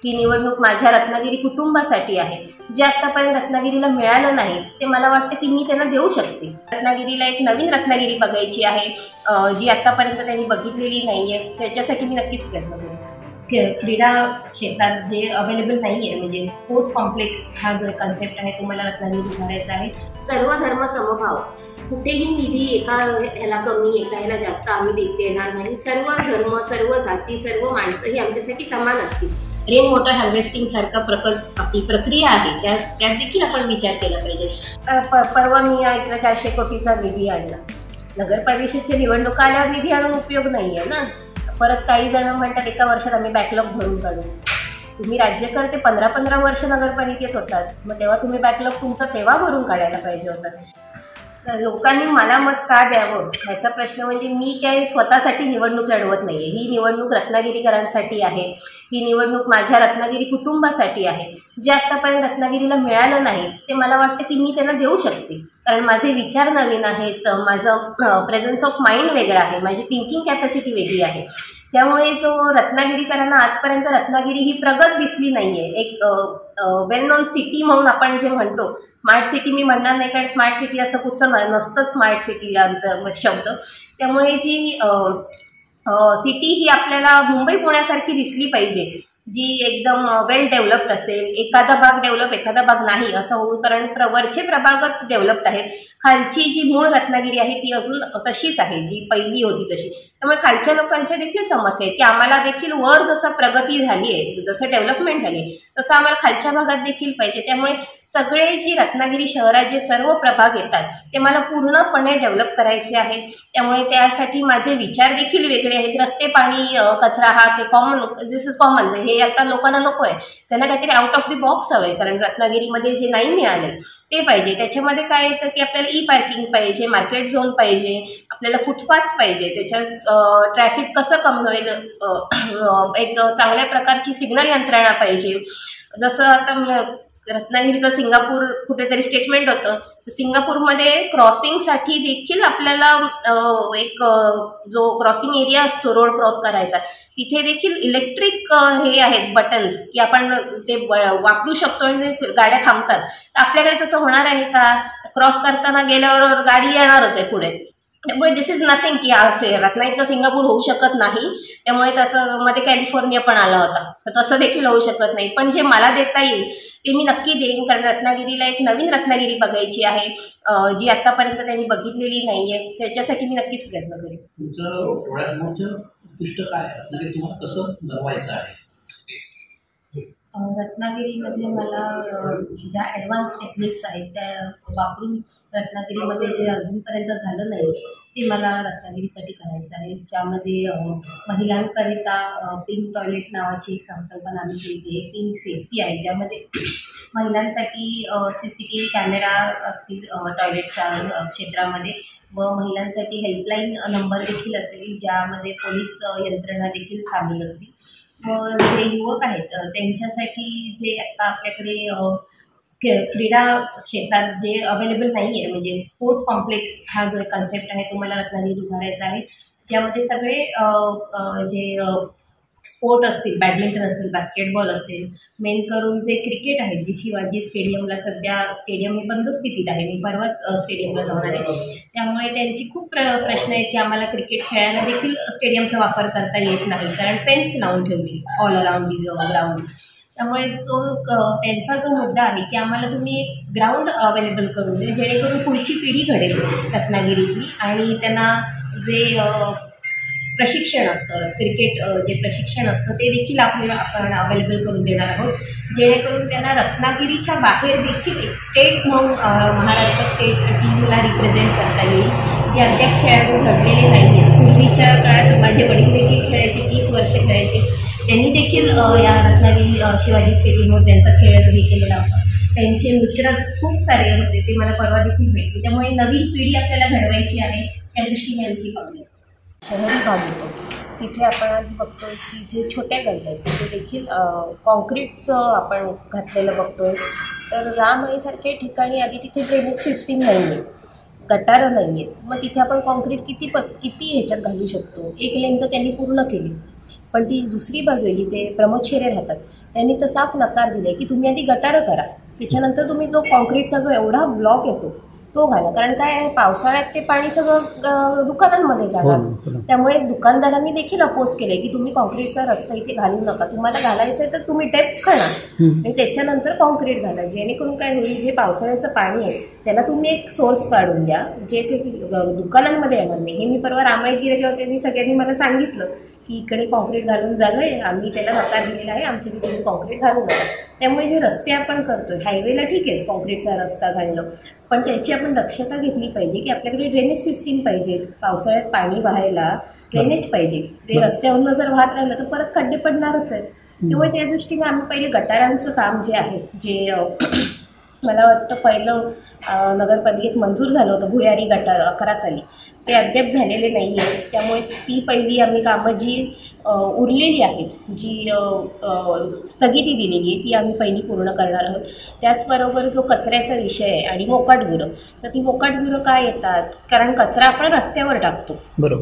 ही निवडणूक माझ्या रत्नागिरी कुटुंबासाठी आहे. जे आतापर्यंत रत्नागिरीला मिळालं नाही ते मला वाटतं की मी त्यांना देऊ शकते. रत्नागिरीला एक नवीन रत्नागिरी बघायची आहे, जी आतापर्यंत त्यांनी बघितलेली नाहीये. त्याच्यासाठी मी नक्कीच प्रयत्न करेन. क्रीडा क्षेत्रात जे अवेलेबल नाही आहे, म्हणजे स्पोर्ट्स कॉम्प्लेक्स हा जो एक कन्सेप्ट आहे तो मला रत्नागिरीत उभारायचा आहे. सर्व धर्म समभाव, कुठेही निधी एका ह्याला कमी एका ह्याला जास्त आम्ही देणार नाही. सर्व धर्म, सर्व जाती, सर्व माणसं ही आमच्यासाठी समान असतील. रेन वॉटर हार्वेस्टिंग सारखा प्रकल्प आपली प्रक्रिया आहे, त्यात देखील आपण विचार केला पाहिजे. परवा मी ऐकलं 400 कोटीचा निधी आणला. नगर परिषदच्या निवडणुका आल्यावर निधी आणून उपयोग नाही आहे ना. परत काही जण म्हणतात एका वर्षात आम्ही बॅकलॉग भरून काढू. तुम्ही राज्यकर्ते 15-15 वर्ष नगरपालिकेत होतात, मग तेव्हा तुम्ही बॅकलॉग तुमचं तेव्हा भरून काढायला पाहिजे होतं. लोकांनी मला मत का द्यावं ह्याचा प्रश्न म्हणजे मी काय स्वतःसाठी निवडणूक लढवत नाहीये. ही निवडणूक रत्नागिरीकरांसाठी आहे. ही निवडणूक माझ्या रत्नागिरी कुटुंबासाठी आहे. जे आतापर्यंत रत्नागिरीला मिळालं नाही ते मला वाटतं की मी त्यांना देऊ शकते, कारण माझे विचार नवीन आहेत, माझं प्रेझन्स ऑफ माइंड वेगळं आहे, माझी थिंकिंग कॅपॅसिटी वेगळी आहे. त्यामुळे जो रत्नागिरीकरांना आजपर्यंत रत्नागिरी ही प्रगत दिसली नाहीये. एक वेल नोन सिटी म्हणून आपण जे म्हणतो, स्मार्ट सिटी मी म्हणणार नाही, कारण स्मार्ट सिटी असं कुठचं नसतं स्मार्ट सिटी शब्द. त्यामुळे जी सिटी ही आपल्याला मुंबई पुण्यासारखी दिसली पाहिजे, जी एकदम वेल डेव्हलप्ड असेल. एखादा भाग डेव्हलप एखादा भाग नाही असं होऊन, कारण वरचे प्रभागच डेव्हलप्ड आहेत. खालची जी मूळ रत्नागिरी आहे ती अजून तशीच आहे जी पहिली होती तशी. त्यामुळे खालच्या लोकांच्या देखील समस्या आहे की आम्हाला देखील वर जसं प्रगती झाली आहे, जसं डेव्हलपमेंट झाली आहे, तसं आम्हाला खालच्या भागात देखील पाहिजे. त्यामुळे सगळे जी रत्नागिरी शहरात जे सर्व प्रभाग येतात ते मला पूर्णपणे डेव्हलप करायचे आहे. त्यामुळे त्यासाठी माझे विचार देखील वेगळे आहेत. रस्ते, पाणी, कचरा हा ते कॉमन, दिस इज कॉमन. हे आता लोकांना नको आहे, त्यांना काहीतरी आउट ऑफ द बॉक्स हवं आहे, कारण रत्नागिरीमध्ये जे नाही मिळाले ते पाहिजे. त्याच्यामध्ये काय येतं की आपल्याला ई पार्किंग पाहिजे, मार्केट झोन पाहिजे, आपल्याला फुटपाथ पाहिजे, त्याच्यात ट्रॅफिक कसं कमी होईल, एक चांगल्या प्रकारची सिग्नल यंत्रणा पाहिजे. जसं आता रत्नागिरीचं सिंगापूर कुठेतरी स्टेटमेंट होतं, सिंगापूरमध्ये क्रॉसिंगसाठी देखील आपल्याला एक जो क्रॉसिंग एरिया असतो रोड क्रॉस करायचा, तिथे देखील इलेक्ट्रिक हे आहेत बटन्स की आपण ते वापरू शकतो आणि गाड्या थांबतात. तर आपल्याकडे तसं होणार आहे का? क्रॉस करताना गेल्यावर गाडी येणारच आहे पुढे. त्यामुळे दिस इज नथिंग की असे रत्नागिरीचं सिंगापूर होऊ शकत नाही. त्यामुळे तसं मध्ये कॅलिफोर्निया पण आला होता, तर तसं देखील होऊ शकत नाही. पण जे मला देता येईल ते मी नक्की देईन, कारण रत्नागिरीला एक नवीन रत्नागिरी बघायची आहे, जी आतापर्यंत त्यांनी बघितलेली नाहीये. त्याच्यासाठी मी नक्कीच प्रयत्न करेन. तुमचं डोळ्यासमोरचं उद्दिष्ट काय आहे, म्हणजे तुम्हाला कसं बनवायचं आहे? रत्नागिरीमध्ये मला ज्या ॲडव्हान्स टेक्निक्स आहेत त्या वापरून रत्नागिरीमध्ये जे अजूनपर्यंत झालं नाही ते मला रत्नागिरीसाठी करायचं आहे. ज्यामध्ये महिलांकरिता पिंक टॉयलेट नावाची एक संकल्पना आम्ही केली आहे. पिंक सेफ्टी आहे, ज्यामध्ये महिलांसाठी CCTV कॅमेरा असतील टॉयलेटच्या क्षेत्रामध्ये, व महिलांसाठी हेल्पलाईन नंबर देखील असेल, ज्यामध्ये पोलीस यंत्रणा देखील सामील असतील. व जे युवक आहेत त्यांच्यासाठी जे आता आपल्याकडे क्रीडा क्षेत्रात जे अवेलेबल नाही आहे, म्हणजे स्पोर्ट्स कॉम्प्लेक्स हा जो एक कन्सेप्ट आहे तो मला रत्नागिरीत उभारायचा आहे. ज्यामध्ये सगळे जे स्पोर्ट असतील, बॅडमिंटन असेल, बास्केटबॉल असेल, मेन करून जे क्रिकेट आहे, जे शिवाजी स्टेडियमला सध्या स्टेडियम हे बंद स्थितीत आहे, मी परवाच स्टेडियमला जाऊन आले. त्यामुळे त्यांची खूप प्रश्न आहे की आम्हाला क्रिकेट खेळायला देखील स्टेडियमचा वापर करता येत नाही, कारण फेन्स लावून ठेवली ऑल अराउंड दी ग्राउंड. त्यामुळे त्यांचा जो मुद्दा आहे की आम्हाला तुम्ही एक ग्राउंड अवेलेबल करून दे, जेणेकरून पुढची पिढी घडेल रत्नागिरीतली, आणि त्यांना जे प्रशिक्षण असतं, क्रिकेट जे प्रशिक्षण असतं ते देखील आपण अवेलेबल करून देणार आहोत, जेणेकरून त्यांना रत्नागिरीच्या बाहेर देखील एक स्टेट म्हणून महाराष्ट्र स्टेट टीमला रिप्रेझेंट करता येईल, जे अद्याप खेळाडू घडलेले नाही आहेत. पूर्वीच्या काळात माझे वडील देखील खेळायचे, 30 वर्ष खेळायचे, त्यांनी देखील या रत्नागिरी शिवाजी स्टेडियमवर त्यांचा खेळ हे केलेला होता. त्यांचे मित्र खूप सारे होते, ते मला परवा देखील भेटले. त्यामुळे नवीन पिढी आपल्याला घडवायची आहे, त्या दृष्टीने आमची पावले. शहरी भाग येतो तिथे आपण आज बघतो की जे छोट्या गल्ल्या आहेत तिथे देखील कॉन्क्रीटचं आपण घातलेलं बघतोय. तर रामआईसारख्या ठिकाणी आधी तिथे ड्रेनेज सिस्टीम नाही आहे, गटारं नाही आहेत, मग तिथे आपण कॉन्क्रीट किती ह्याच्यात घालू शकतो. एक लेंथ त्यांनी पूर्ण केली, पण ती दुसरी बाजू आहे जिथे प्रमोद शेरे राहतात, त्यांनी तर साफ नकार दिले की तुम्ही आधी गटारं करा, त्याच्यानंतर तुम्ही जो कॉन्क्रीटचा जो एवढा ब्लॉक येतो तो घाला. कारण काय आहे, पावसाळ्यात ते पाणी सगळं दुकानांमध्ये जाणार. त्यामुळे दुकानदारांनी देखील अपोज केले की तुम्ही कॉन्क्रीटचा रस्ता इथे घालू नका, तुम्हाला घालायचं आहे तर तुम्ही डेप्थ करा आणि त्याच्यानंतर कॉन्क्रीट घाला. जेणेकरून काय होईल, जे पावसाळ्याचं पाणी आहे त्याला तुम्ही एक सोर्स काढून द्या जे ते दुकानांमध्ये येणार नाही. हे मी परवा रामळेत गेले तेव्हा त्यांनी सगळ्यांनी मला सांगितलं की इकडे कॉन्क्रीट घालून झालंय, आम्ही त्याला नकार दिलेला आहे, आमच्या तिथे कॉन्क्रीट घालू नका. त्यामुळे जे रस्ते आपण करतोय, हायवेला ठीक आहे कॉन्क्रीटचा रस्ता घालणं, पण त्याची आपण दक्षता घेतली पाहिजे की आपल्याकडे ड्रेनेज सिस्टीम पाहिजे. पावसाळ्यात पाणी वाहायला ड्रेनेज पाहिजे. ते रस्त्यावरनं जर वाहत राहिलं तर परत खड्डे पडणारच आहेत. त्यामुळे त्या दृष्टीने आम्ही पहिले गटारांचं काम जे आहे, जे मला वाटतं पहिलं नगरपालिकेत मंजूर झालं होतं भुयारी गटार 11 साली, ते अद्याप झालेले नाही आहे. त्यामुळे ती पहिली आम्ही कामं जी उरलेली आहेत, जी स्थगिती दिलेली आहे, ती आम्ही पहिली पूर्ण करणार आहोत. त्याचबरोबर जो कचऱ्याचा विषय आहे आणि मोकाटगुरं, तर ती मोकाटगुरं काय येतात, कारण कचरा आपण रस्त्यावर टाकतो.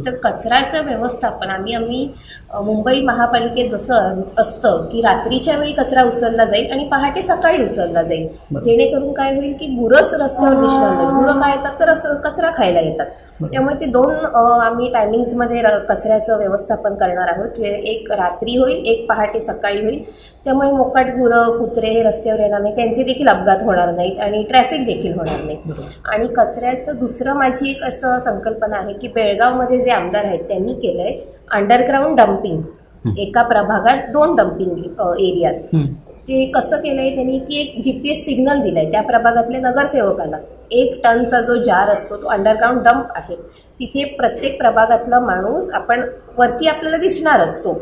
तर कचऱ्याचं व्यवस्थापन आम्ही मुंबई महापालिकेत जसं असतं की रात्रीच्या वेळी कचरा उचलला जाईल आणि पहाटे सकाळी उचलला जाईल, जेणेकरून काय होईल की गुरंच रस्त्यावर दिसणार नाही. गुरं काय येतात तर कचरा खायला येतात. त्यामुळे ते दोन आम्ही टायमिंग्समध्ये कचऱ्याचं व्यवस्थापन करणार आहोत, जे एक रात्री होईल, एक पहाटे सकाळी होईल. त्यामुळे मोकाट गुरं, कुत्रे हे रस्त्यावर येणार नाही, त्यांचे देखील अपघात होणार नाहीत आणि ट्रॅफिक देखील होणार नाही. आणि कचऱ्याचं दुसरं माझी एक असं संकल्पना आहे की बेळगावमध्ये जे आमदार आहेत त्यांनी केलंय अंडरग्राऊंड डम्पिंग. एका प्रभागात 2 डम्पिंग एरियाज. ते कसं केलंय त्यांनी की एक GPS सिग्नल दिलाय त्या प्रभागातल्या नगरसेवकाला. 1 टनचा जो जार असतो तो अंडरग्राऊंड डंप आहे. तिथे प्रत्येक प्रभागातला माणूस, आपण वरती आपल्याला दिसणारच तो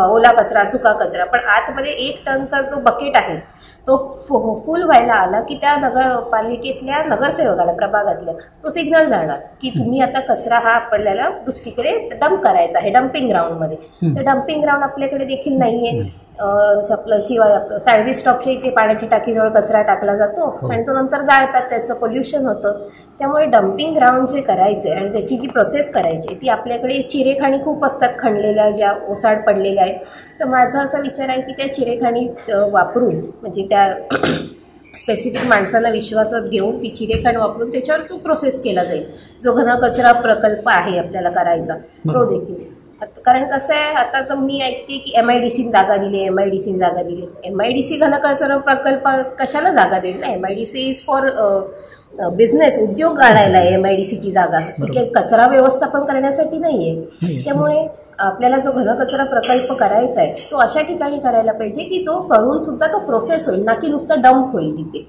ओला कचरा, सुका कचरा, पण आतमध्ये 1 टनचा जो बकेट आहे तो फुल व्हायला आला की त्या नगरपालिकेतल्या नगरसेवकाला, प्रभागातल्या, तो सिग्नल जाणार की तुम्ही आता कचरा हा आपल्याला दुसरीकडे डंप करायचा आहे डम्पिंग ग्राउंडमध्ये. तर डम्पिंग ग्राउंड आपल्याकडे देखील नाहीये. आपलं शिवाय आपलं सर्व्हिस स्टॉपच्या इथे पाण्याची टाकीजवळ कचरा टाकला जातो आणि तो नंतर जाळतात, त्याचं पोल्युशन होतं. त्यामुळे डम्पिंग ग्राउंड जे करायचे आणि त्याची जी प्रोसेस करायची ती आपल्याकडे चिरेखाणी खूप असतात खणलेल्या, ज्या ओसाड पडलेल्या आहेत. तर माझा असा विचार आहे की त्या चिरेखाणी वापरून, म्हणजे त्या स्पेसिफिक माणसाला विश्वासात घेऊन ती चिरेखाण वापरून त्याच्यावर तो प्रोसेस केला जाईल. जो घनकचरा प्रकल्प आहे आपल्याला करायचा तो देखील. कारण कसं आहे, आता तर मी ऐकते की MIDC जागा दिली, MIDC जागा दिली. MIDC घनकचरा प्रकल्प कशाला जागा देईल ना? MIDC इज फॉर बिझनेस, उद्योग आणायला आहे MIDCची जागा, ती कचरा व्यवस्थापन करण्यासाठी नाहीये. त्यामुळे आपल्याला जो घनकचरा प्रकल्प करायचा आहे तो अशा ठिकाणी करायला पाहिजे की तो करून सुद्धा तो प्रोसेस होईल, ना की नुसतं डंप होईल तिथे.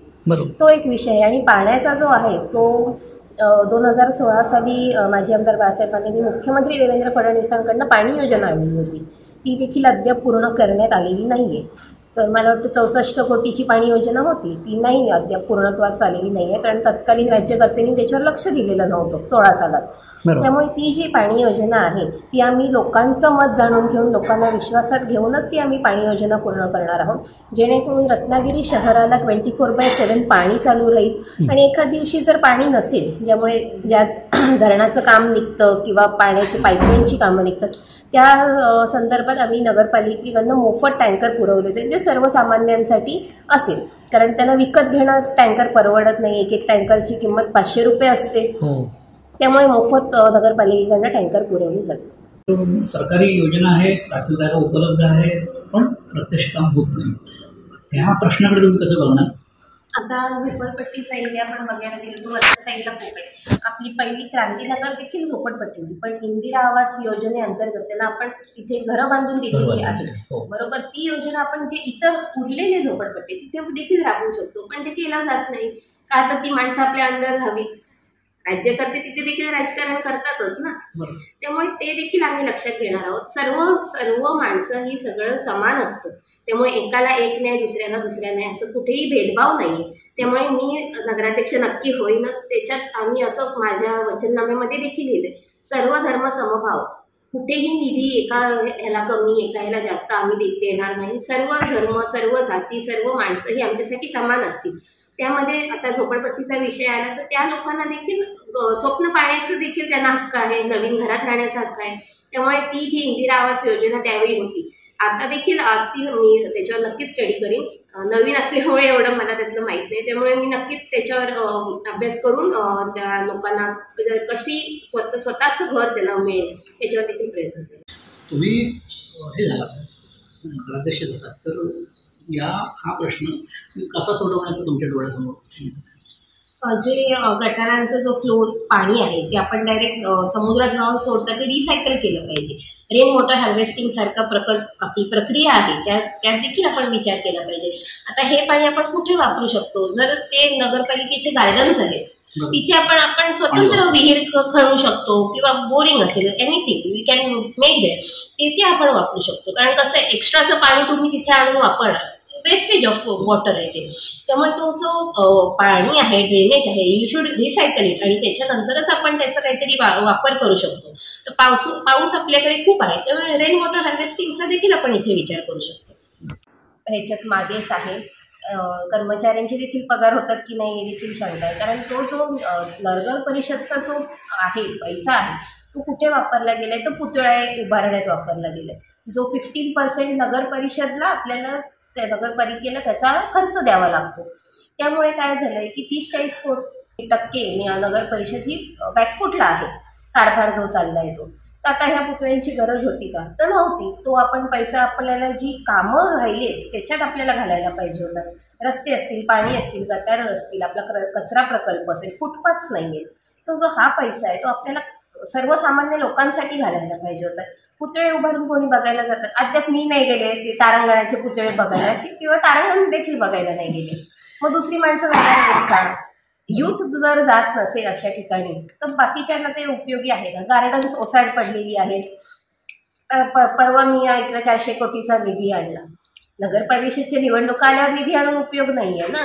तो एक विषय आहे. आणि पाण्याचा जो आहे तो 2016 साली माजी आमदार बाळासाहेब पाटील मुख्यमंत्री देवेंद्र फडणवीसांकडनं पाणी योजना आणली होती. ती देखील अद्याप पूर्ण करण्यात आलेली नाहीये. तर मला वाटतं 64 कोटीची पाणी योजना होती, ती नाही अद्याप पूर्णत्वास आलेली नाहीये, कारण तत्कालीन राज्यकर्त्यांनी त्याच्यावर लक्ष दिलेलं नव्हतं 16 सालात. त्यामुळे ती जी पाणी योजना आहे ती आम्ही लोकांचं मत जाणून घेऊन, लोकांना विश्वासात घेऊनच ती आम्ही पाणी योजना पूर्ण करणार आहोत, जेणेकरून रत्नागिरी शहराला 24/7 पाणी चालू राहील. आणि एखाद दिवशी जर पाणी नसेल, ज्यामुळे ज्यात धरणाचं काम निघतं किंवा पाण्याची पाईपलाईनची कामं निघतात, त्या संदर्भात आम्ही नगरपालिकेकडनं मोफत टँकर पुरवले जाईल, जे सर्वसामान्यांसाठी असेल. कारण त्यांना विकत घेणं टँकर परवडत नाही, एक टँकरची किंमत 500 रुपये असते. त्यामुळे मोफत नगरपालिकेकडनं टँकर पुरवले जातात. सरकारी योजना आहेत, राखीव जागा उपलब्ध आहेत, पण प्रत्यक्ष काम होत नाही. ह्या प्रश्नाकडे तुम्ही कसं बघणार? आता झोपडपट्टी साईडला आपण बघायला गेलो तर वरच्या साईडला खूप आहे. आपली पहिली क्रांतीनगर देखील झोपडपट्टी होती, पण इंदिरा आवास योजनेअंतर्गत त्यांना आपण तिथे घरं बांधून दिलेली आहेत. बरोबर, ती योजना आपण जे इतर उरलेले झोपडपट्टी तिथे देखील राबवू शकतो, पण ते केला जात नाही का? तर ती माणसं आपल्या अंडर हवीत. राज्यकर्ते तिथे देखील राजकारण करतातच ना. त्यामुळे ते देखील आम्ही लक्षात घेणार आहोत. सर्व माणसं ही सगळं समान असतं. त्यामुळे एकाला एक न्याय, दुसऱ्याला दुसऱ्या न्याय, असं कुठेही भेदभाव नाही. त्यामुळे मी नगराध्यक्ष नक्की होईनच. त्याच्यात आम्ही असं माझ्या वचननाम्यामध्ये देखील लिहिलंय, सर्व धर्म समभाव. कुठेही निधी एका ह्याला कमी, एका ह्याला जास्त आम्ही देणार नाही. सर्व धर्म, सर्व जाती, सर्व माणसं ही आमच्यासाठी समान असतील. त्यामध्ये आता झोपडपट्टीचा विषय आला तर त्या लोकांना देखील स्वप्न पाहण्याचं देखील त्यांना हक्क आहे, नवीन घरात राहण्याचा हक्क आहे. त्यामुळे ती जी इंदिरा आवास योजना त्यावेळी होती, आता देखील असतील, मी त्याच्यावर नक्कीच स्टडी करीन. नवीन असल्यामुळे एवढं मला त्यातलं माहीत नाही, त्यामुळे मी नक्कीच त्याच्यावर अभ्यास करून त्या लोकांना कशी स्वतःचं घर त्यांना मिळेल याच्यावर देखील प्रयत्न करेन. तुम्ही हे झाला नगराध्यक्ष झाला तर हा प्रश्न कसा सोडवण्याचा तुमच्या डोळ्यासमोर? जे गटारांचा जो फ्लो पाणी आहे ते आपण डायरेक्ट समुद्रात न सोडता ते रिसायकल केलं पाहिजे. रेन वॉटर हार्वेस्टिंग सारखा प्रकल्प आपली प्रक्रिया आहे त्यात देखील आपण विचार केला पाहिजे. आता हे पाणी आपण कुठे वापरू शकतो? जर ते नगरपालिकेचे गार्डन्स आहेत तिथे आपण स्वतंत्र विहीर खणू शकतो किंवा बोरिंग असेल, anything we can make there, तिथे आपण वापरू शकतो. कारण कसं एक्स्ट्राचं पाणी तुम्ही तिथे आणून वापरणार, वेस्टेज ऑफ वॉटर आहे ते. त्यामुळे तो जो पाणी आहे, ड्रेनेज आहे, यू शुड रिसायकल इट आणि त्याच्यानंतरच आपण त्याचा काहीतरी वापर करू शकतो. तर पाऊस आपल्याकडे खूप आहे, त्यामुळे रेन वॉटर हार्वेस्टिंगचा देखील आपण इथे विचार करू शकतो. ह्याच्यात मागेच आहे कर्मचाऱ्यांचे देखील पगार होतात की नाही हे देखील शंका आहे. कारण तो जो नगर परिषदचा जो आहे पैसा आहे तो कुठे वापरला गेलाय? तो पुतळा उभारण्यात वापरला गेलाय. जो 15% नगर परिषदला आपल्याला त्या नगरपालिकेला त्याचा खर्च द्यावा लागतो. त्यामुळे काय झालं आहे की 30-40% नगर परिषद ही बॅकफुटला आहे. कारभार जो चालला आहे तो, तर आता ह्या पुतळ्यांची गरज होती का? तर नव्हती. तो आपण पैसा आपल्याला जी कामं राहिली त्याच्यात आपल्याला घालायला पाहिजे होता. रस्ते असतील, पाणी असतील, गटारं असतील, आपला कचरा प्रकल्प असेल, फुटपाथ्स नाही आहेत, तो जो हा पैसा आहे तो आपल्याला सर्वसामान्य लोकांसाठी घालायला पाहिजे होता. पुतळे उभारून कोणी बघायला जातात? अद्याप मी नाही गेले ते तारांगणाचे पुतळे बघायला, किंवा तारांगण देखील बघायला नाही गेले. मग दुसरी माणसं जाणार का? यूथ जर जात नसेल अशा ठिकाणी तर बाकीच्यांना ते उपयोगी आहे का? गार्डन्स ओसाड पडलेली आहेत. परवा मी ऐकलं 400 कोटीचा निधी आणला. नगर परिषदच्या निवडणुका आल्यावर निधी आणून उपयोग नाही आहे ना,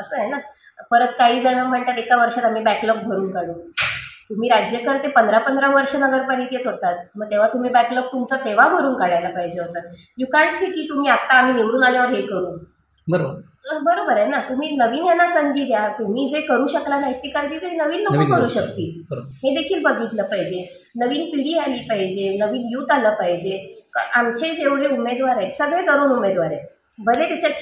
असं आहे ना. परत काही जण म्हणतात एका वर्षात आम्ही बॅकलॉग भरून काढू. तुम्ही राज्यकर्ते 15-15 वर्ष नगरपालिकेत होतात, मग तेव्हा तुम्ही बॅकलॉग तुमचा तेव्हा भरून काढायला पाहिजे होतं. यू कांट सी की तुम्ही आत्ता आम्ही निवडून आल्यावर हे करू. बरोबर आहे ना. तुम्ही नवीन यांना संधी द्या. तुम्ही जे करू शकला नाही ते काहीतरी नवीन लोक करू शकतील हे देखील बघितलं पाहिजे. नवीन पिढी आली पाहिजे, नवीन यूथ आलं पाहिजे. आमचे जेवढे उमेदवार आहेत सगळे तरुण उमेदवार आहेत. भले त्याच्यात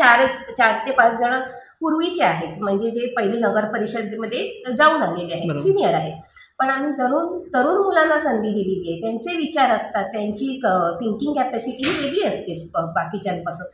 4 ते 5 जण पूर्वीचे आहेत, म्हणजे जे पहिले नगर परिषदेमध्ये जाऊन आलेले आहेत, सिनियर आहेत. पण आम्ही तरुण मुलांना संधी दिलेली आहे. त्यांचे विचार असतात, त्यांची थिंकिंग कॅपॅसिटी ही वेगळी असते बाकीच्यांपासून.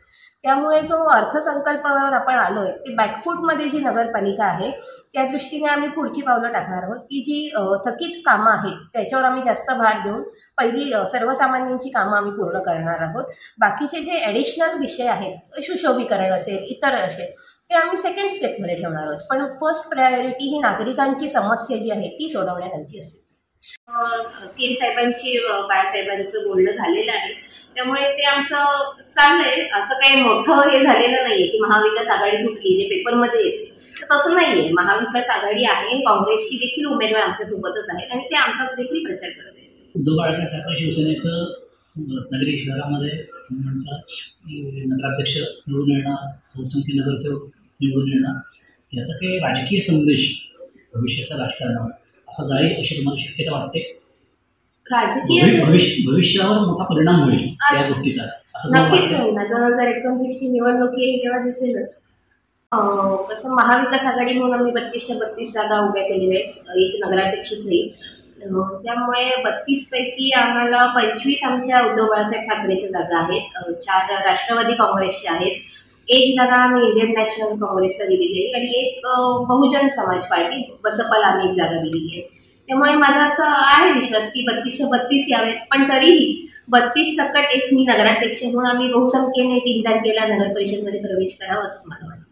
त्यामुळे जो अर्थसंकल्पावर आपण आलो आहे ते बॅकफूटमध्ये जी नगरपालिका आहे त्या दृष्टीने आम्ही पुढची पावलं टाकणार आहोत की जी थकीत कामं आहेत त्याच्यावर आम्ही जास्त भार देऊन पहिली सर्वसामान्यांची कामं आम्ही पूर्ण करणार आहोत. बाकीचे जे ॲडिशनल विषय आहेत, सुशोभीकरण असेल, इतर असेल, ते आम्ही सेकंड स्टेपमध्ये ठेवणार आहोत. पण फर्स्ट प्रायोरिटी ही नागरिकांची समस्या जी आहे ती सोडवण्यात आमची असेल. तीन साहेबांशी बाळासाहेबांचं बोलणं झालेलं आहे, त्यामुळे ते आमचं चाललंय. असं काही मोठं हे झालेलं नाहीये की महाविकास आघाडी तुटली जे पेपरमध्ये येते, तर तसं नाहीये. महाविकास आघाडी आहे, काँग्रेसची देखील उमेदवार आमच्यासोबतच आहेत आणि ते आमचा देखील प्रचार करत आहेत. उद्धव बाळासाहेब ठाकरे शिवसेनेचं रत्नागिरी शहरामध्ये म्हणतात की नगराध्यक्ष निवडून येणार, बहुसंख्य नगरसेवक निवडून येणार, याचा काही राजकीय संदेश भविष्याच्या राजकारणावर असा जाईल अशी तुम्हाला शक्यता वाटते? राजकीय भविष्यावर मोठा परिणाम होईल या गोष्टीचा? नक्कीच होईल ना. 2019ची निवडणूक येईल तेव्हा दिसेलच. कसं महाविकास आघाडी म्हणून आम्ही 32 जागा उभ्या केलेल्या आहेत, एक नगराध्यक्ष सहित. त्यामुळे 32 पैकी आम्हाला 25 आमच्या उद्धव बाळासाहेब ठाकरेच्या जागा आहेत, 4 राष्ट्रवादी काँग्रेसच्या आहेत, 1 जागा आम्ही इंडियन नॅशनल काँग्रेसला दिलेली आहे आणि 1 बहुजन समाज पार्टी बसपाला आम्ही 1 जागा दिलेली आहे. त्यामुळे माझा असं आहे विश्वास की 32 यावेत. पण तरीही 32 सकट 1 मी नगराध्यक्ष म्हणून आम्ही बहुसंख्येने 3 तारखेला नगर परिषदमध्ये प्रवेश करावा असं मला वाटतं.